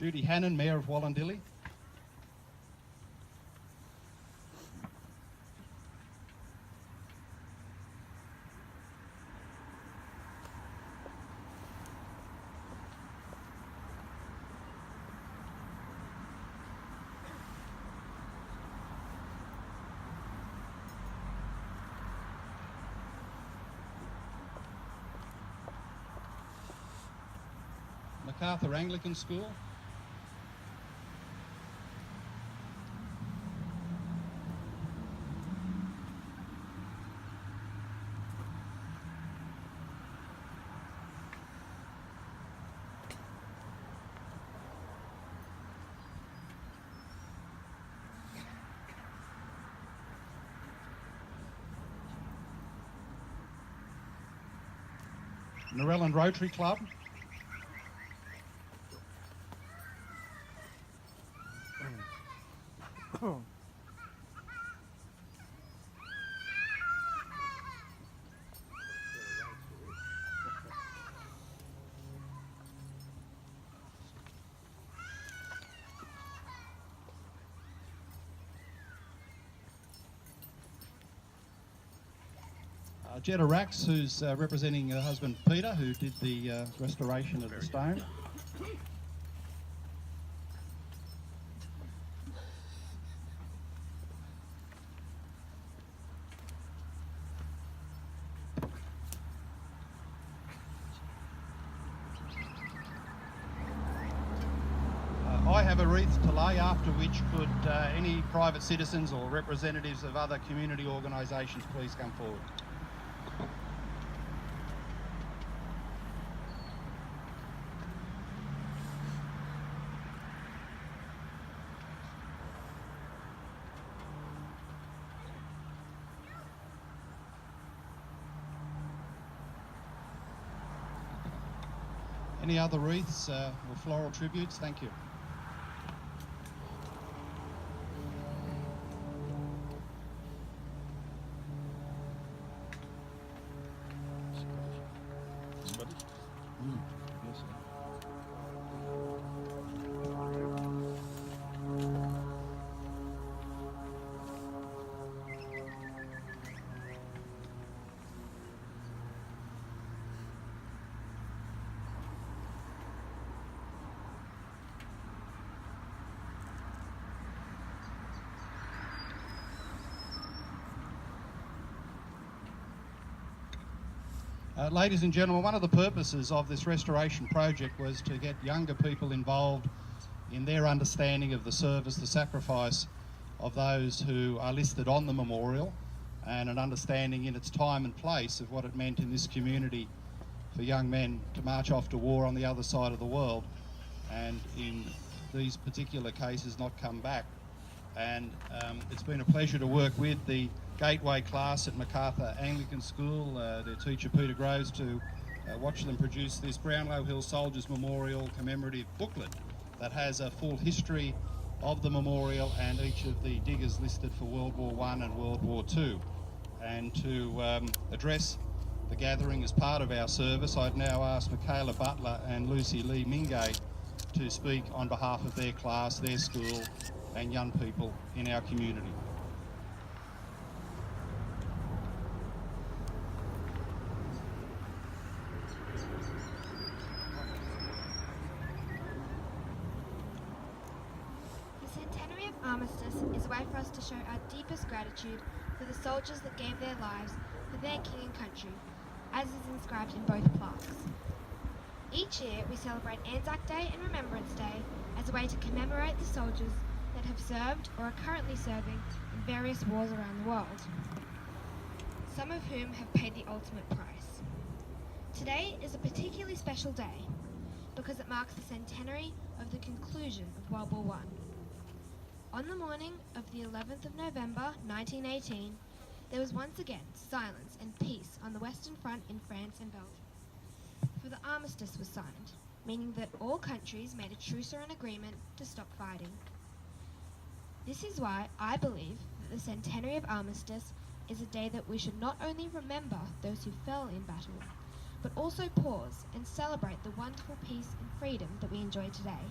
Judy Hannon, Mayor of Wallandilly. MacArthur Anglican School. Narellan Rotary Club. Jetta Rax, who's representing her husband Peter, who did the restoration of the stone. I have a wreath to lay, after which could any private citizens or representatives of other community organisations please come forward. Any other wreaths or floral tributes? Thank you. Ladies and gentlemen, one of the purposes of this restoration project was to get younger people involved in their understanding of the service, the sacrifice of those who are listed on the memorial, and an understanding in its time and place of what it meant in this community for young men to march off to war on the other side of the world, and in these particular cases not come back. And it's been a pleasure to work with the Gateway class at MacArthur Anglican School, their teacher Peter Groves, to watch them produce this Brownlow Hill Soldiers Memorial commemorative booklet that has a full history of the memorial and each of the diggers listed for World War I and World War II. And to address the gathering as part of our service, I'd now ask Michaela Butler and Lucy Lee Mingay to speak on behalf of their class, their school, and young people in our community. The centenary of Armistice is a way for us to show our deepest gratitude for the soldiers that gave their lives for their king and country, as is inscribed in both plaques. Each year we celebrate Anzac Day and Remembrance Day as a way to commemorate the soldiers that have served or are currently serving in various wars around the world, some of whom have paid the ultimate price. Today is a particularly special day because it marks the centenary of the conclusion of World War I. On the morning of the 11th of November 1918, there was once again silence and peace on the Western Front in France and Belgium, for the armistice was signed, meaning that all countries made a truce or an agreement to stop fighting. This is why I believe that the centenary of Armistice is a day that we should not only remember those who fell in battle, but also pause and celebrate the wonderful peace and freedom that we enjoy today.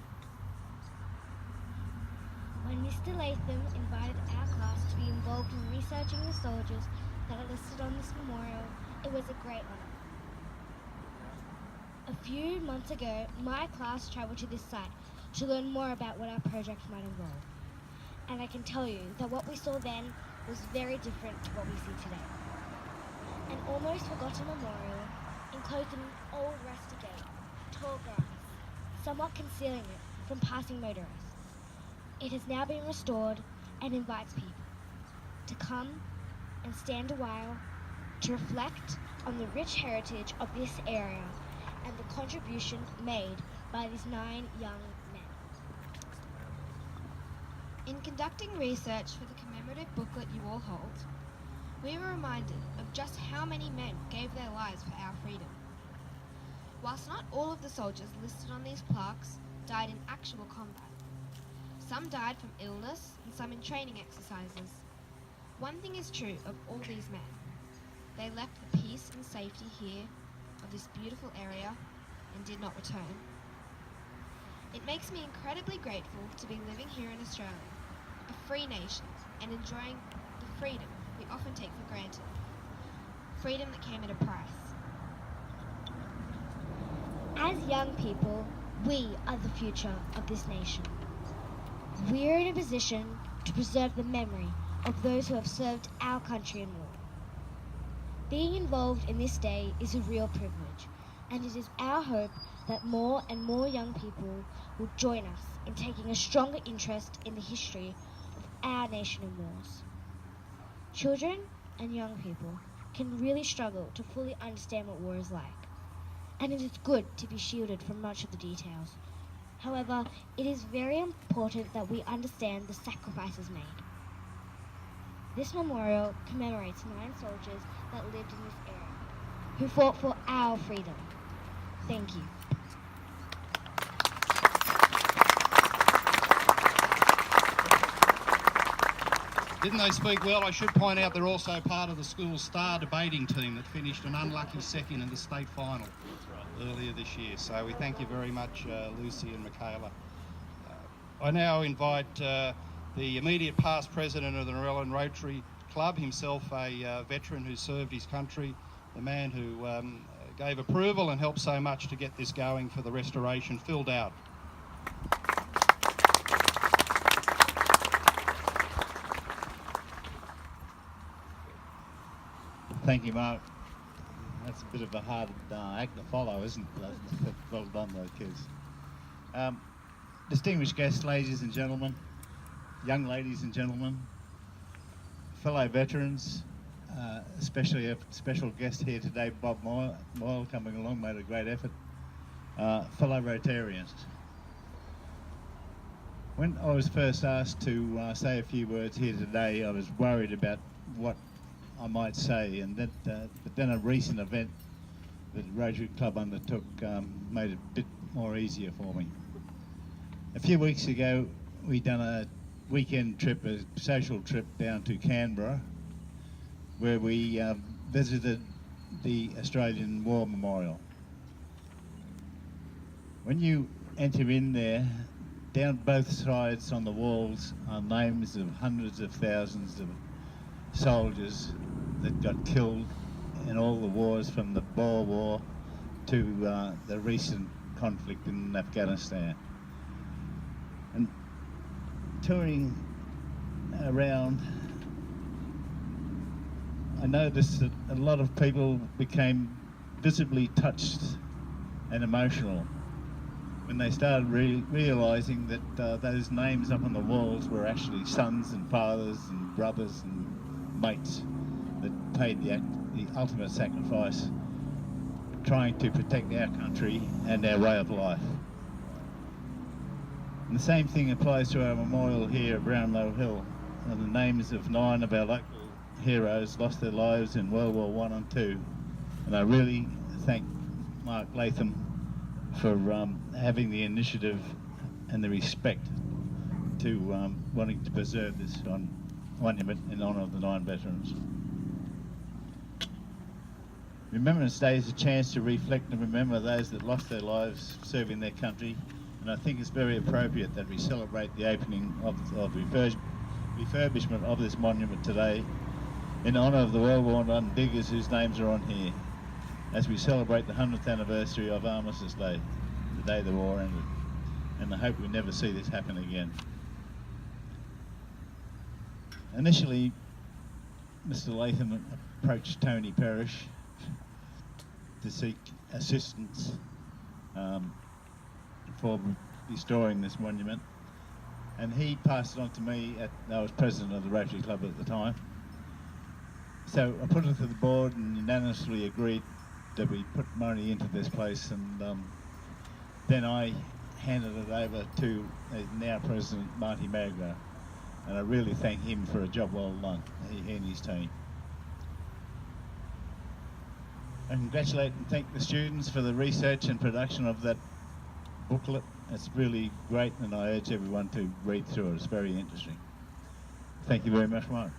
When Mr. Latham invited our class to be involved in researching the soldiers that are listed on this memorial, it was a great honour. A few months ago, my class travelled to this site to learn more about what our project might involve. And I can tell you that what we saw then was very different to what we see today. An almost forgotten memorial enclosed in an old rusty gate, tall grass, somewhat concealing it from passing motorists. It has now been restored and invites people to come and stand a while to reflect on the rich heritage of this area and the contribution made by these 9 young men. In conducting research for the commemorative booklet you all hold, we were reminded of just how many men gave their lives for our freedom. Whilst not all of the soldiers listed on these plaques died in actual combat, some died from illness and some in training exercises. One thing is true of all these men. They left the peace and safety here of this beautiful area and did not return. It makes me incredibly grateful to be living here in Australia, a free nation, and enjoying the freedom we often take for granted. Freedom that came at a price. As young people, we are the future of this nation. We are in a position to preserve the memory of those who have served our country in war. Being involved in this day is a real privilege, and it is our hope that more and more young people will join us in taking a stronger interest in the history of our nation and wars. Children and young people can really struggle to fully understand what war is like, and it is good to be shielded from much of the details. However, it is very important that we understand the sacrifices made. This memorial commemorates 9 soldiers that lived in this area, who fought for our freedom. Thank you. Didn't they speak well? I should point out they're also part of the school's star debating team that finished an unlucky second in the state final earlier this year. So we thank you very much, Lucy and Michaela. I now invite the immediate past president of the Narellan Rotary Club, himself a veteran who served his country, the man who gave approval and helped so much to get this going for the restoration, Phil Dowd. Thank you, Mark. That's a bit of a hard act to follow, isn't it? Well done, though, kids. Distinguished guests, ladies and gentlemen, young ladies and gentlemen, fellow veterans, especially a special guest here today, Bob Moyle coming along, made a great effort. Fellow Rotarians. When I was first asked to say a few words here today, I was worried about what I might say, and but then a recent event that the Rotary Club undertook made it a bit more easier for me. A few weeks ago, we'd done a weekend trip, a social trip down to Canberra, where we visited the Australian War Memorial. When you enter in there, down both sides on the walls are names of hundreds of thousands of soldiers that got killed in all the wars, from the Boer War to the recent conflict in Afghanistan. And touring around, I noticed that a lot of people became visibly touched and emotional when they started realising that those names up on the walls were actually sons and fathers and brothers and mates that paid the ultimate sacrifice trying to protect our country and our way of life. And the same thing applies to our memorial here at Brownlow Hill. And the names of 9 of our local heroes lost their lives in World War I and II. And I really thank Mark Latham for having the initiative and the respect to wanting to preserve this monument in honour of the 9 veterans. Remembrance Day is a chance to reflect and remember those that lost their lives serving their country and I think it's very appropriate that we celebrate the opening of refurbishment of this monument today in honour of the well-worn diggers whose names are on here, as we celebrate the 100th anniversary of Armistice Day, the day the war ended. And I hope we never see this happen again. Initially, Mr. Latham approached Tony Parrish to seek assistance for restoring this monument, and he passed it on to me. I was president of the Rotary Club at the time. So I put it to the board and unanimously agreed that we put money into this place, and then I handed it over to now President Marty Magro, and I really thank him for a job well done, he and his team. I congratulate and thank the students for the research and production of that booklet. It's really great, and I urge everyone to read through it. It's very interesting. Thank you very much, Mark.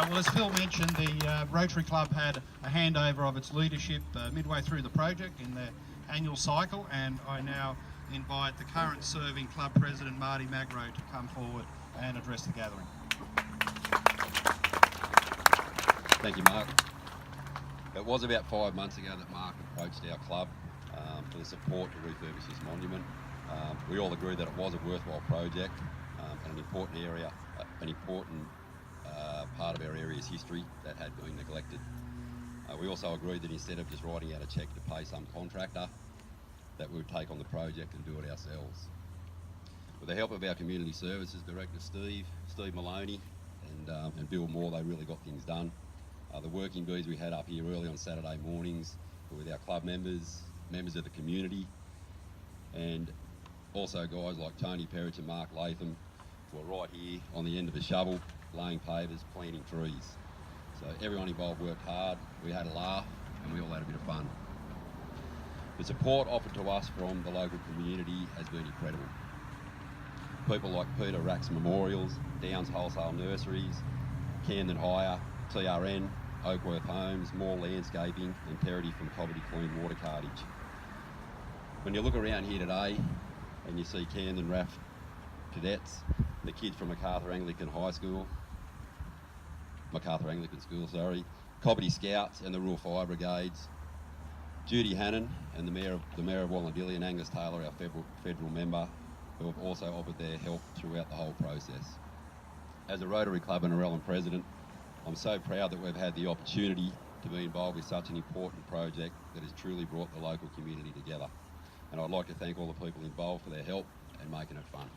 Well, as Phil mentioned, the Rotary Club had a handover of its leadership midway through the project in their annual cycle, and I now invite the current serving club president, Marty Magro, to come forward and address the gathering. Thank you, Mark. It was about 5 months ago that Mark approached our club for the support to refurbish this monument. We all agreed that it was a worthwhile project and an important area, an important part of our area's history that had been neglected. We also agreed that instead of just writing out a cheque to pay some contractor, that we would take on the project and do it ourselves. With the help of our Community Services Director Steve Maloney and Bill Moore, they really got things done. The working bees we had up here early on Saturday mornings were with our club members of the community, and also guys like Tony Perrich and Mark Latham were right here on the end of the shovel, laying pavers, planting trees. So everyone involved worked hard, we had a laugh, and we all had a bit of fun. The support offered to us from the local community has been incredible. People like Peter Rack's Memorials, Downs Wholesale Nurseries, Camden Hire, TRN, Oakworth Homes, More Landscaping, and Perrity from Cobbitty Clean Water Cartage. When you look around here today and you see Camden RAF cadets, the kids from Macarthur Anglican School, Cobbitty Scouts and the Rural Fire Brigades, Judy Hannon and the Mayor of Wallandilly, and Angus Taylor, our federal member, who have also offered their help throughout the whole process. As a Rotary Club and Narellan president, I'm so proud that we've had the opportunity to be involved with such an important project that has truly brought the local community together. And I'd like to thank all the people involved for their help and making it fun.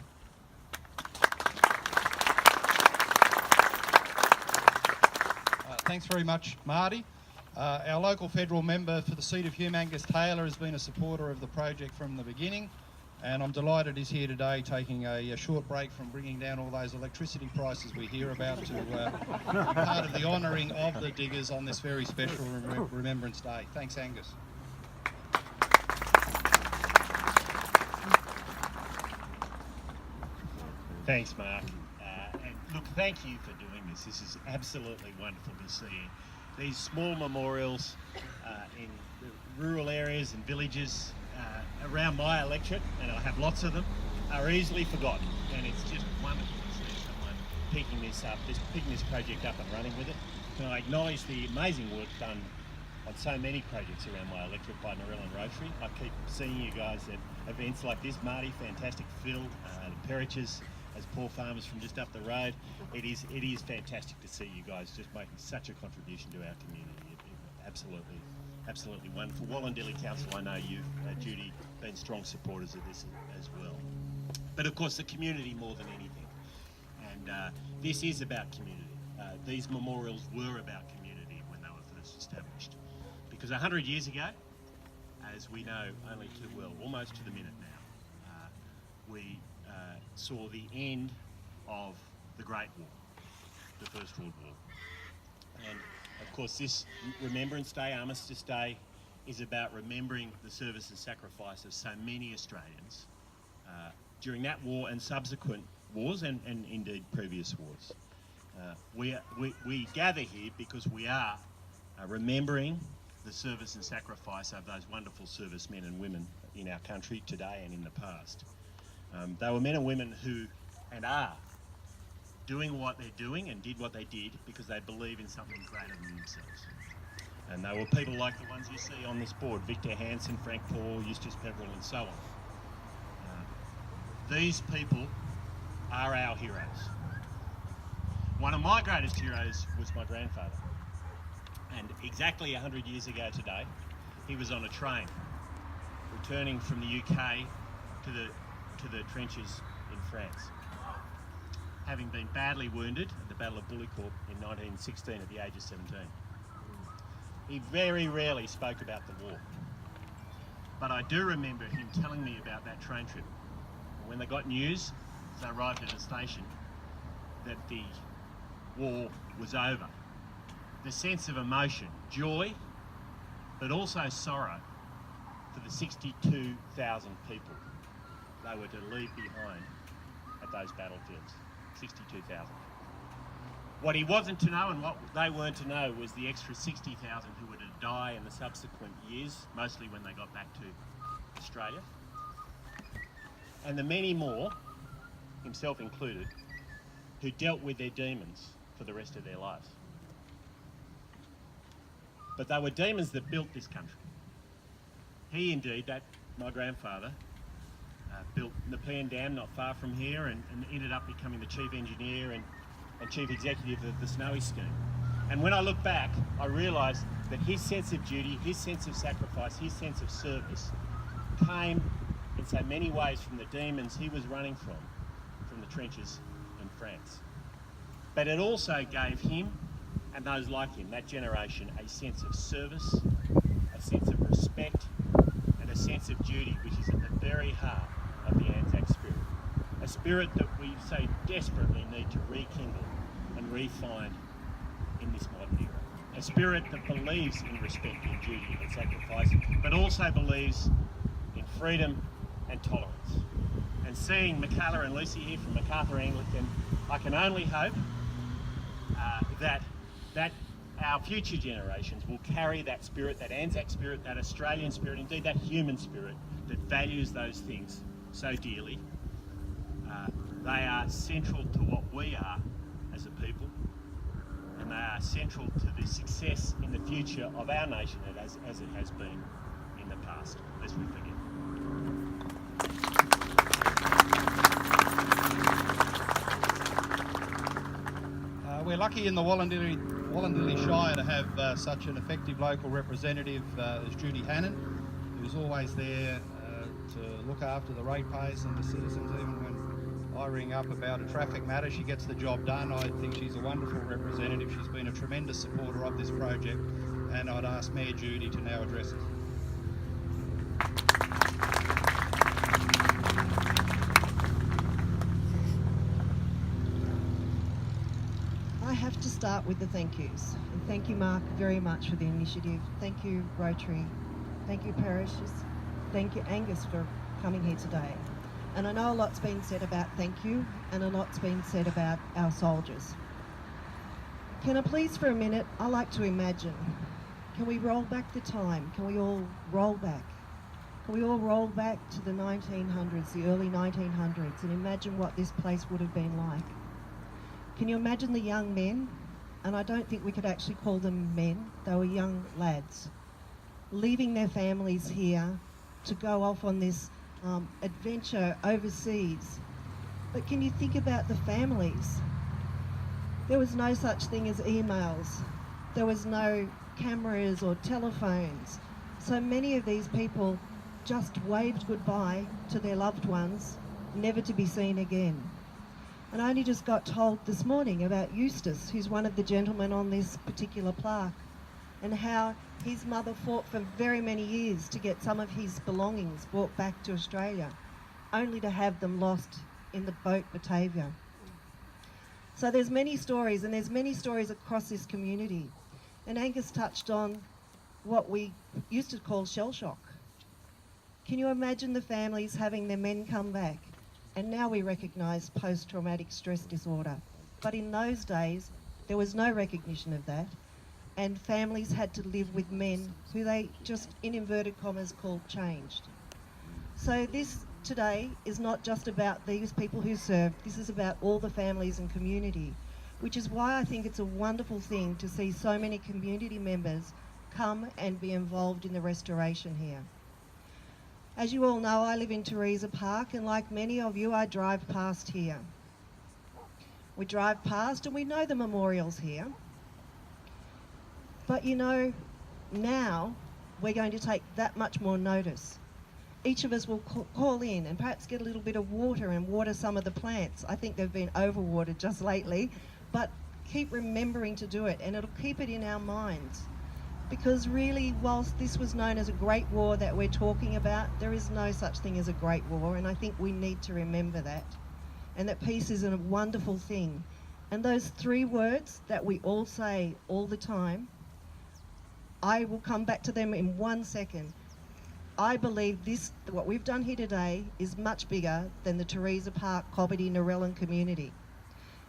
Thanks very much, Marty. Our local federal member for the seat of Hume, Angus Taylor, has been a supporter of the project from the beginning, and I'm delighted he's here today taking a short break from bringing down all those electricity prices we hear about to be part of the honouring of the diggers on this very special Remembrance Day. Thanks, Angus. Thanks, Mark. And look, thank you for doing this. This is absolutely wonderful to see. These small memorials in the rural areas and villages around my electorate, and I have lots of them, are easily forgotten. And it's just wonderful to see someone picking this up, picking this project up and running with it. And I acknowledge the amazing work done on so many projects around my electorate by Narellan Rotary. I keep seeing you guys at events like this. Marty, fantastic. Phil, the Perriches, as poor farmers from just up the road. It is fantastic to see you guys just making such a contribution to our community. Absolutely wonderful. Wallandilly Council, I know you've, Judy, been strong supporters of this as well. But of course the community more than anything. And this is about community. These memorials were about community when they were first established. Because 100 years ago, as we know only too well, almost to the minute now, we saw the end of the Great War, the First World War. And of course this Remembrance Day, Armistice Day, is about remembering the service and sacrifice of so many Australians during that war and subsequent wars and indeed previous wars. We gather here because we are remembering the service and sacrifice of those wonderful servicemen and women in our country today and in the past. They were men and women who, and are, doing what they're doing and did what they did because they believe in something greater than themselves. And they were people like the ones you see on this board, Victor Hansen, Frank Paul, Eustace Pepperell and so on. These people are our heroes. One of my greatest heroes was my grandfather. And exactly 100 years ago today, he was on a train returning from the UK to the trenches in France, having been badly wounded at the Battle of Bullecourt in 1916 at the age of 17. He very rarely spoke about the war, but I do remember him telling me about that train trip. When they got news, as they arrived at a station, that the war was over, the sense of emotion, joy, but also sorrow for the 62,000 people they were to leave behind at those battlefields. 62,000. What he wasn't to know and what they weren't to know was the extra 60,000 who were to die in the subsequent years, mostly when they got back to Australia. And the many more, himself included, who dealt with their demons for the rest of their lives. But they were demons that built this country. He indeed, my grandfather, built Nepean Dam not far from here and ended up becoming the chief engineer and chief executive of the Snowy scheme. And when I look back, I realise that his sense of duty, his sense of sacrifice, his sense of service came in so many ways from the demons he was running from the trenches in France. But it also gave him and those like him, that generation, a sense of service, a sense of respect, and a sense of duty, which is at the very heart of the Anzac spirit. A spirit that we so desperately need to rekindle and refine in this modern era. A spirit that believes in respect and duty and sacrifice, but also believes in freedom and tolerance. And seeing Michaela and Lucy here from MacArthur Anglican, I can only hope that our future generations will carry that spirit, that Anzac spirit, that Australian spirit, indeed that human spirit that values those things so dearly. They are central to what we are as a people, and they are central to the success in the future of our nation as it has been in the past, lest we forget. We're lucky in the Wallandilly Shire to have such an effective local representative as Judy Hannon, who's always there to look after the ratepayers and the citizens. Even when I ring up about a traffic matter, she gets the job done. I think she's a wonderful representative. She's been a tremendous supporter of this project, and I'd ask Mayor Judy to now address us. I have to start with the thank yous. And thank you, Mark, very much for the initiative. Thank you, Rotary. Thank you, parishes. Thank you, Angus, for coming here today. And I know a lot's been said about thank you, and a lot's been said about our soldiers. Can I please, for a minute, I like to imagine, can we roll back the time? Can we all roll back? Can we all roll back to the 1900s, the early 1900s, and imagine what this place would have been like? Can you imagine the young men, and I don't think we could actually call them men, they were young lads, leaving their families here to go off on this adventure overseas. But can you think about the families? There was no such thing as emails. There was no cameras or telephones. So many of these people just waved goodbye to their loved ones, never to be seen again. And I only just got told this morning about Eustace, who's one of the gentlemen on this particular plaque, and how his mother fought for very many years to get some of his belongings brought back to Australia, only to have them lost in the boat Batavia. So there's many stories, and there's many stories across this community. And Angus touched on what we used to call shell shock. Can you imagine the families having their men come back? And now we recognise post-traumatic stress disorder. But in those days, there was no recognition of that. and families had to live with men who they just, in inverted commas, called changed. So this today is not just about these people who served, this is about all the families and community, which is why I think it's a wonderful thing to see so many community members come and be involved in the restoration here. As you all know, I live in Theresa Park, and like many of you, I drive past here. We drive past and we know the memorial's here. But you know, now we're going to take that much more notice. Each of us will call in and perhaps get a little bit of water and water some of the plants. I think they've been overwatered just lately, but keep remembering to do it, and it'll keep it in our minds. Because really, whilst this was known as a great war that we're talking about, there is no such thing as a great war, and I think we need to remember that. And that peace is a wonderful thing. And those 3 words that we all say all the time, I will come back to them in 1 second. I believe this, what we've done here today, is much bigger than the Theresa Park, Cobbitty, Narellan community.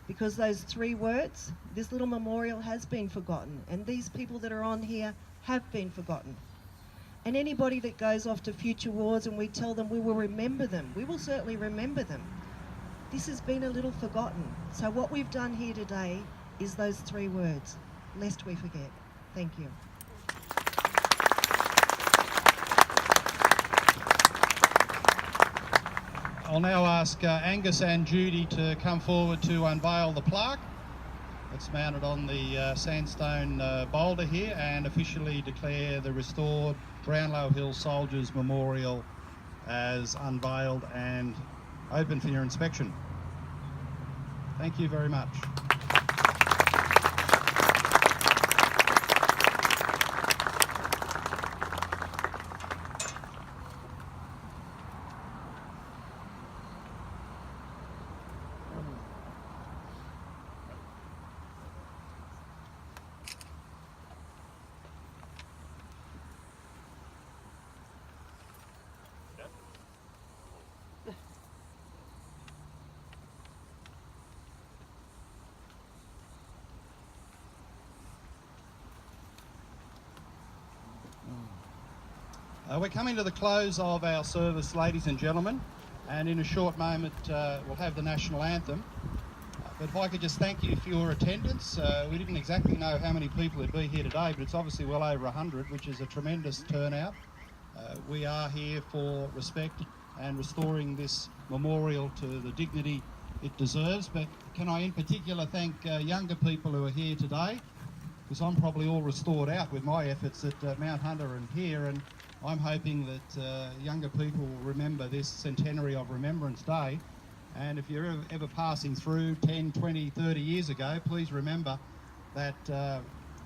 Because those 3 words, this little memorial has been forgotten, and these people that are on here have been forgotten. And anybody that goes off to future wars and we tell them we will remember them, we will certainly remember them. This has been a little forgotten. So what we've done here today is those 3 words, lest we forget. Thank you. I'll now ask Angus and Judy to come forward to unveil the plaque that's mounted on the sandstone boulder here and officially declare the restored Brownlow Hill Soldiers Memorial as unveiled and open for your inspection. Thank you very much. We're coming to the close of our service, ladies and gentlemen, and in a short moment we'll have the national anthem. But if I could just thank you for your attendance. We didn't exactly know how many people would be here today, but it's obviously well over 100, which is a tremendous turnout. We are here for respect and restoring this memorial to the dignity it deserves. But can I in particular thank younger people who are here today, because I'm probably all restored out with my efforts at Mount Hunter and here, and I'm hoping that younger people will remember this centenary of Remembrance Day. And if you're ever passing through 10, 20, 30 years ago, please remember that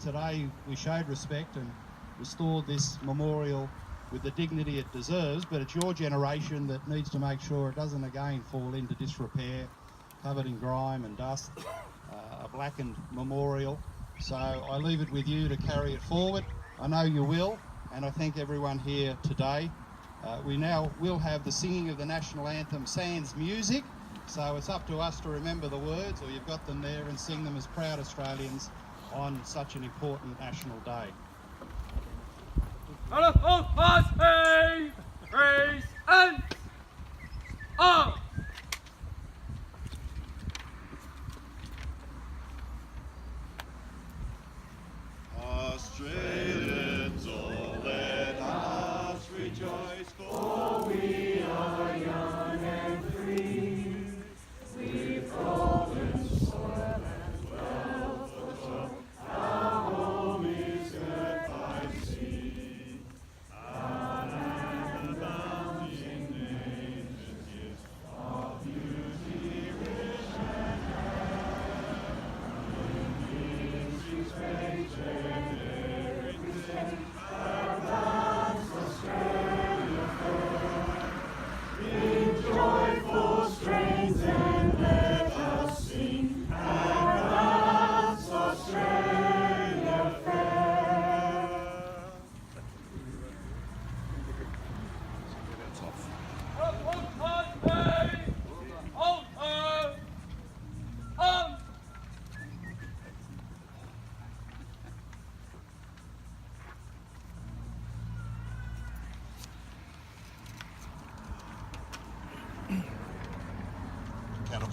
today we showed respect and restored this memorial with the dignity it deserves, but it's your generation that needs to make sure it doesn't again fall into disrepair, covered in grime and dust, a blackened memorial. So I leave it with you to carry it forward. I know you will, and I thank everyone here today. We now will have the singing of the national anthem sans music, so it's up to us to remember the words, or you've got them there, and sing them as proud Australians on such an important national day. Praise and up. Australians, oh, let us rejoice, for we are young and free. We've golden soil and wealth of soil. Our home is good by sea. Our land abounding nations is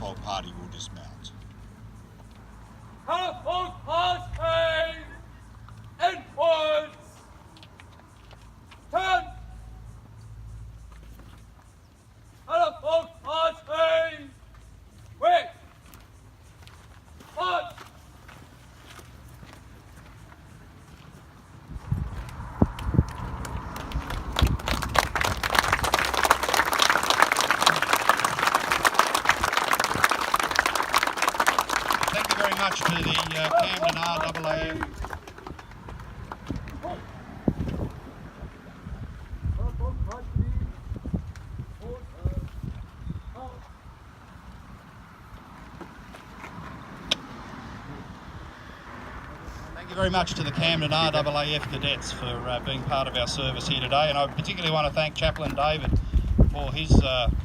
whole party will dismount. Telephone passing! Inwards! 10! Telephone passing! Wait! 1! Thank you very much to the Camden RAAF. Thank you very much to the Camden RAAF cadets for being part of our service here today, and I particularly want to thank Chaplain David for his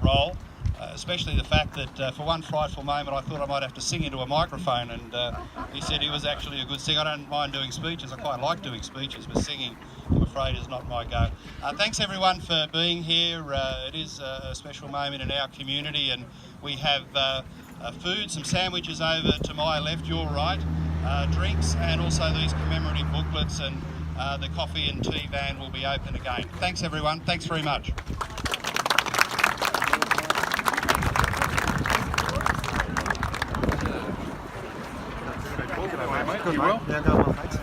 role, especially the fact that for one frightful moment I thought I might have to sing into a microphone, and he said he was actually a good singer. I don't mind doing speeches, I quite like doing speeches, but singing, I'm afraid, is not my go. Thanks everyone for being here. It is a special moment in our community, and we have food, some sandwiches over to my left, your right, drinks, and also these commemorative booklets, and the coffee and tea van will be open again. Thanks everyone, thanks very much. Good, mate. Yeah, go on, thanks.